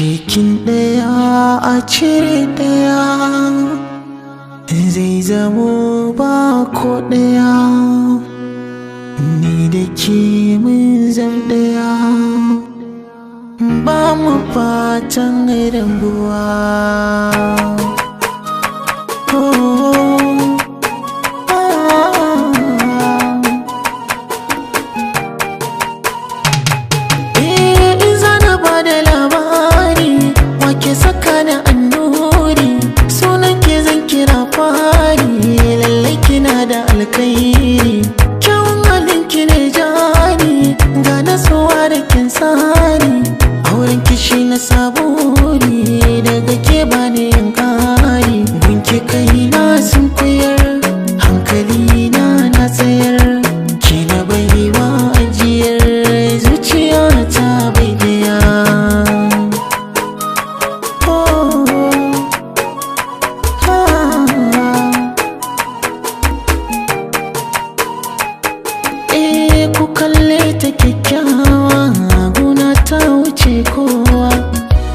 cikin ɗaya a cire ɗaya zai zamo ba ko ɗaya. Ni da ke mun zam ɗaya, ba mu fatan rabuwa. Saka da annuri sunan ke zan kira fari, lallai kina da alkairi, kyawun halin ki ne jari, ga nasuwa da kin sani, auren kishi na saburi, daga ke bani yin kari, gunki kai na sun kuyar, hankali na tsayar, ki na baiwa ajiyar zuciya ta bai daya. Ku kalle ta kyakkyawa, guna ta wuce kowa.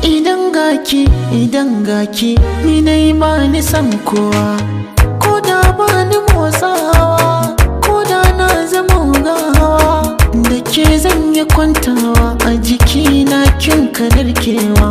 Idan gaki ni nai ba ni san kowa, ko da ba ni motsawa, ko da na zama gawa, da ke zan yi kwantawa a jikina kin ka narkewa.